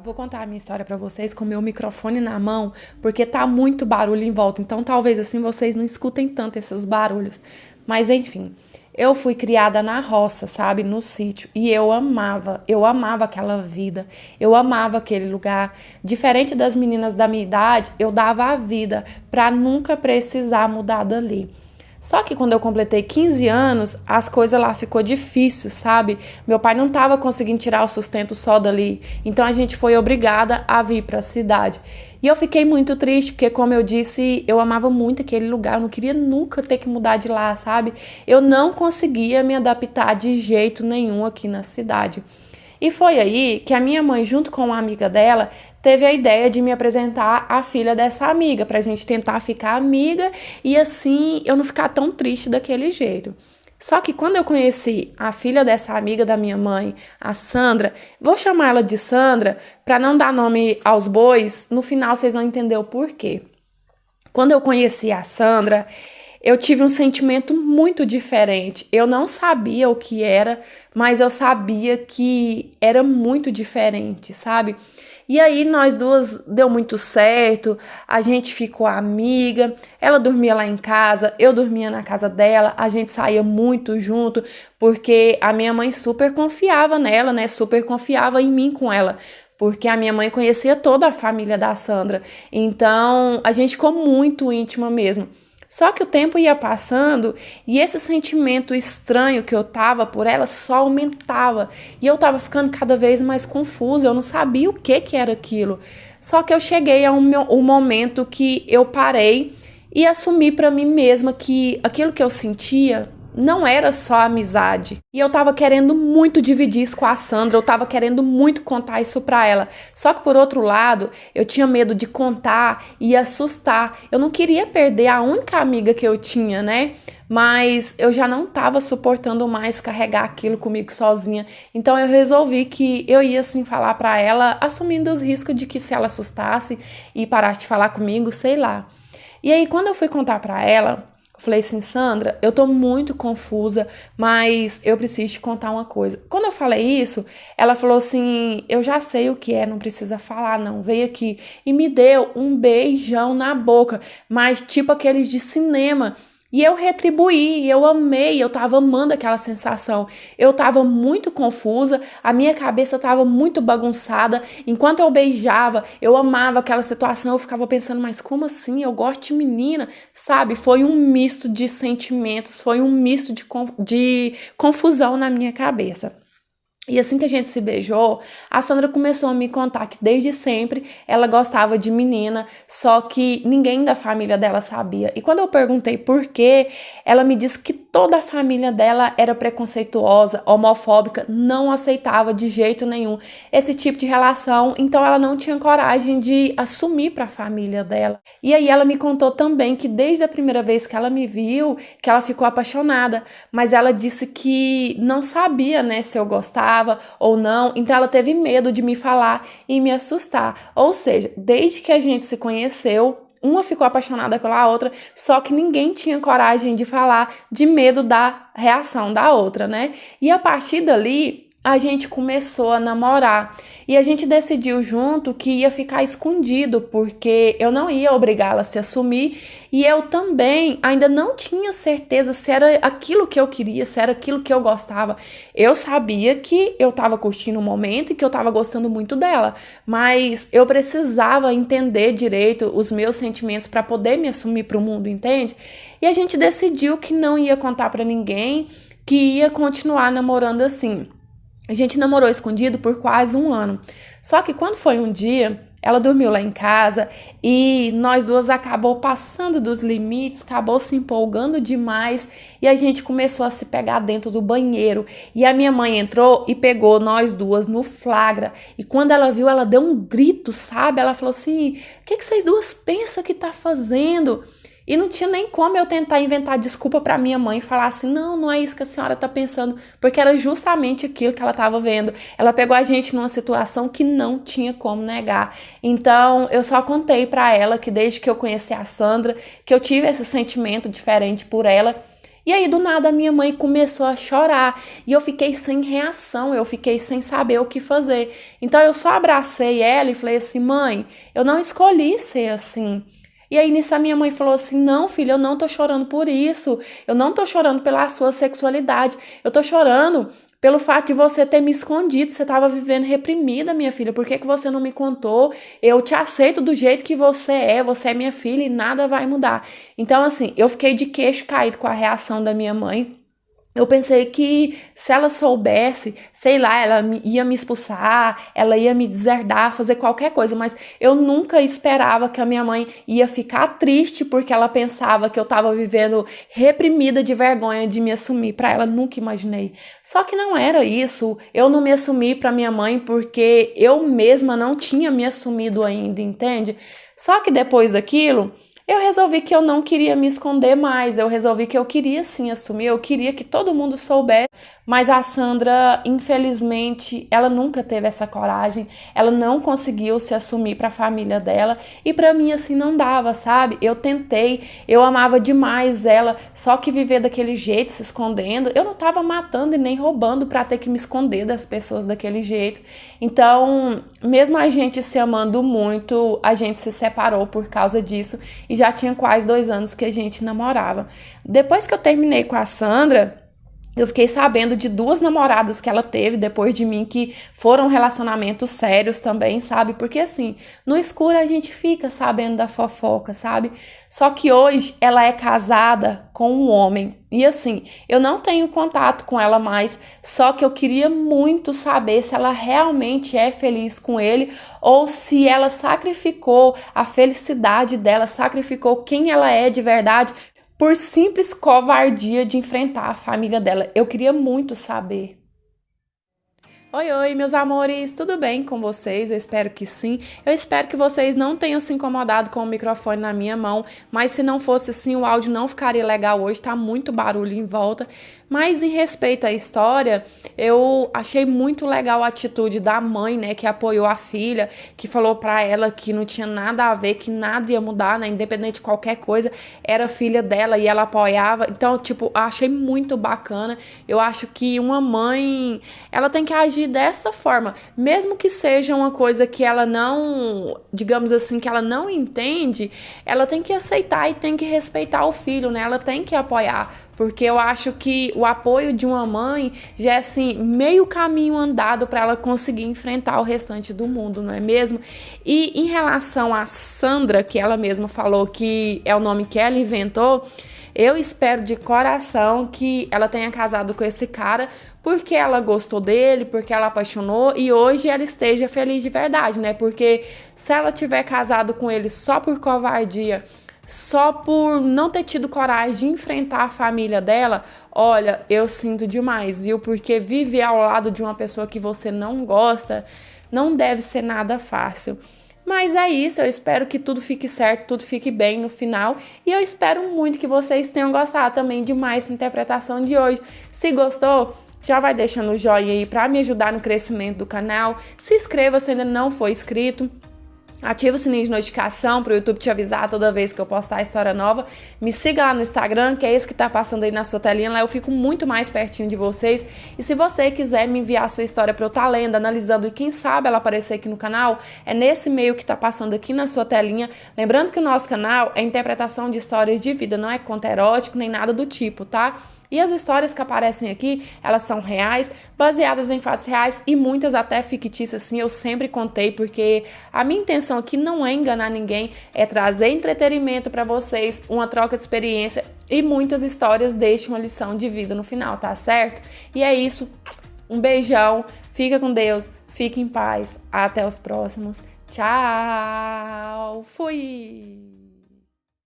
Vou contar a minha história pra vocês com o meu microfone na mão, porque tá muito barulho em volta, então talvez assim vocês não escutem tanto esses barulhos. Mas enfim, eu fui criada na roça, sabe, no sítio, e eu amava aquela vida, eu amava aquele lugar. Diferente das meninas da minha idade, eu dava a vida pra nunca precisar mudar dali. Só que quando eu completei 15 anos, as coisas lá ficou difícil, sabe? Meu pai não estava conseguindo tirar o sustento só dali. Então a gente foi obrigada a vir para a cidade. E eu fiquei muito triste, porque como eu disse, eu amava muito aquele lugar, eu não queria nunca ter que mudar de lá, sabe? Eu não conseguia me adaptar de jeito nenhum aqui na cidade. E foi aí que a minha mãe, junto com uma amiga dela, teve a ideia de me apresentar a filha dessa amiga, pra gente tentar ficar amiga e assim eu não ficar tão triste daquele jeito. Só que quando eu conheci a filha dessa amiga da minha mãe, a Sandra, vou chamar ela de Sandra pra não dar nome aos bois, no final vocês vão entender o porquê. Quando eu conheci a Sandra, eu tive um sentimento muito diferente. Eu não sabia o que era, mas eu sabia que era muito diferente, sabe? E aí nós duas deu muito certo, a gente ficou amiga, ela dormia lá em casa, eu dormia na casa dela, a gente saía muito junto, porque a minha mãe super confiava nela, né? Super confiava em mim com ela. Porque a minha mãe conhecia toda a família da Sandra. Então, a gente ficou muito íntima mesmo. Só que o tempo ia passando e esse sentimento estranho que eu tava por ela só aumentava. E eu tava ficando cada vez mais confusa, eu não sabia o que era aquilo. Só que eu cheguei a um momento que eu parei e assumi pra mim mesma que aquilo que eu sentia não era só amizade. E eu tava querendo muito dividir isso com a Sandra, eu tava querendo muito contar isso pra ela. Só que por outro lado, eu tinha medo de contar e assustar. Eu não queria perder a única amiga que eu tinha, né? Mas eu já não tava suportando mais carregar aquilo comigo sozinha. Então eu resolvi que eu ia assim falar pra ela, assumindo os riscos de que se ela assustasse e parasse de falar comigo, sei lá. E aí quando eu fui contar pra ela, eu falei assim, Sandra, eu tô muito confusa, mas eu preciso te contar uma coisa. Quando eu falei isso, ela falou assim, eu já sei o que é, não precisa falar não, vem aqui. E me deu um beijão na boca, mas tipo aqueles de cinema. E eu retribuí, eu amei, eu tava amando aquela sensação. Eu tava muito confusa, a minha cabeça tava muito bagunçada. Enquanto eu beijava, eu amava aquela situação, eu ficava pensando, mas como assim? Eu gosto de menina, sabe? Foi um misto de sentimentos, foi um misto de confusão na minha cabeça. E assim que a gente se beijou, a Sandra começou a me contar que desde sempre ela gostava de menina, só que ninguém da família dela sabia. E quando eu perguntei por quê, ela me disse que toda a família dela era preconceituosa, homofóbica, não aceitava de jeito nenhum esse tipo de relação, então ela não tinha coragem de assumir para a família dela. E aí ela me contou também que desde a primeira vez que ela me viu, que ela ficou apaixonada, mas ela disse que não sabia, né, se eu gostava ou não, então ela teve medo de me falar e me assustar. Ou seja, desde que a gente se conheceu, uma ficou apaixonada pela outra, só que ninguém tinha coragem de falar de medo da reação da outra, né? E a partir dali, a gente começou a namorar e a gente decidiu junto que ia ficar escondido, porque eu não ia obrigá-la a se assumir e eu também ainda não tinha certeza se era aquilo que eu queria, se era aquilo que eu gostava. Eu sabia que eu estava curtindo o momento e que eu estava gostando muito dela, mas eu precisava entender direito os meus sentimentos para poder me assumir para o mundo, entende? E a gente decidiu que não ia contar para ninguém, que ia continuar namorando assim. A gente namorou escondido por quase um ano. Só que quando foi um dia, ela dormiu lá em casa e nós duas acabou passando dos limites, acabou se empolgando demais e a gente começou a se pegar dentro do banheiro. E a minha mãe entrou e pegou nós duas no flagra. E quando ela viu, ela deu um grito, sabe? Ela falou assim, o que vocês duas pensam que tá fazendo? E não tinha nem como eu tentar inventar desculpa para minha mãe e falar assim, não, não é isso que a senhora tá pensando, porque era justamente aquilo que ela estava vendo. Ela pegou a gente numa situação que não tinha como negar. Então, eu só contei para ela que desde que eu conheci a Sandra, que eu tive esse sentimento diferente por ela E aí, do nada, a minha mãe começou a chorar e eu fiquei sem reação, eu fiquei sem saber o que fazer. Então, eu só abracei ela e falei assim: mãe, eu não escolhi ser assim. E aí, nisso, a minha mãe falou assim: não, filha, eu não tô chorando por isso. Eu não tô chorando pela sua sexualidade. Eu tô chorando pelo fato de você ter me escondido. Você tava vivendo reprimida, minha filha. Por que que você não me contou? Eu te aceito do jeito que você é minha filha e nada vai mudar. Então, assim, eu fiquei de queixo caído com a reação da minha mãe. Eu pensei que se ela soubesse, sei lá, ia me expulsar, ela ia me deserdar, fazer qualquer coisa, mas eu nunca esperava que a minha mãe ia ficar triste porque ela pensava que eu estava vivendo reprimida de vergonha de me assumir para ela, nunca imaginei. Só que não era isso, eu não me assumi para minha mãe porque eu mesma não tinha me assumido ainda, entende? Só que depois daquilo, eu resolvi que eu não queria me esconder mais, eu resolvi que eu queria sim assumir, eu queria que todo mundo soubesse, mas a Sandra, infelizmente, ela nunca teve essa coragem, ela não conseguiu se assumir para a família dela e para mim assim não dava, sabe? Eu tentei, eu amava demais ela, só que viver daquele jeito, se escondendo, eu não tava matando e nem roubando para ter que me esconder das pessoas daquele jeito. Então, mesmo a gente se amando muito, a gente se separou por causa disso. E já tinha quase 2 anos que a gente namorava. Depois que eu terminei com a Sandra, eu fiquei sabendo de 2 namoradas que ela teve depois de mim, que foram relacionamentos sérios também, sabe? Porque assim, no escuro a gente fica sabendo da fofoca, sabe? Só que hoje ela é casada com um homem. E assim, eu não tenho contato com ela mais, só que eu queria muito saber se ela realmente é feliz com ele ou se ela sacrificou a felicidade dela, sacrificou quem ela é de verdade por simples covardia de enfrentar a família dela. Eu queria muito saber. Oi, oi, meus amores, tudo bem com vocês? Eu espero que sim. Eu espero que vocês não tenham se incomodado com o microfone na minha mão, mas se não fosse assim, o áudio não ficaria legal hoje, tá muito barulho em volta. Mas em respeito à história, eu achei muito legal a atitude da mãe, né, que apoiou a filha, que falou pra ela que não tinha nada a ver, que nada ia mudar, né, independente de qualquer coisa, era filha dela e ela apoiava. Então, tipo, achei muito bacana. Eu acho que uma mãe, ela tem que agir dessa forma, mesmo que seja uma coisa que ela não, digamos assim, que ela não entende, ela tem que aceitar e tem que respeitar o filho, né? Ela tem que apoiar, porque eu acho que o apoio de uma mãe já é assim, meio caminho andado para ela conseguir enfrentar o restante do mundo, não é mesmo? E em relação a Sandra, que ela mesma falou que é o nome que ela inventou, eu espero de coração que ela tenha casado com esse cara porque ela gostou dele, porque ela apaixonou e hoje ela esteja feliz de verdade, né? Porque se ela tiver casado com ele só por covardia, só por não ter tido coragem de enfrentar a família dela, olha, eu sinto demais, viu? Porque viver ao lado de uma pessoa que você não gosta não deve ser nada fácil. Mas é isso, eu espero que tudo fique certo, tudo fique bem no final. E eu espero muito que vocês tenham gostado também de mais essa interpretação de hoje. Se gostou, já vai deixando o joinha aí para me ajudar no crescimento do canal. Se inscreva se ainda não for inscrito. Ativa o sininho de notificação para o YouTube te avisar toda vez que eu postar história nova. Me siga lá no Instagram, que é esse que tá passando aí na sua telinha. Lá eu fico muito mais pertinho de vocês. E se você quiser me enviar a sua história para eu estar lendo, analisando e quem sabe ela aparecer aqui no canal, é nesse e-mail que tá passando aqui na sua telinha. Lembrando que o nosso canal é interpretação de histórias de vida, não é conto erótico nem nada do tipo, tá? E as histórias que aparecem aqui, elas são reais, baseadas em fatos reais e muitas até fictícias, assim, eu sempre contei, porque a minha intenção aqui não é enganar ninguém, é trazer entretenimento para vocês, uma troca de experiência e muitas histórias deixam uma lição de vida no final, tá certo? E é isso, um beijão, fica com Deus, fique em paz, até os próximos, tchau, fui!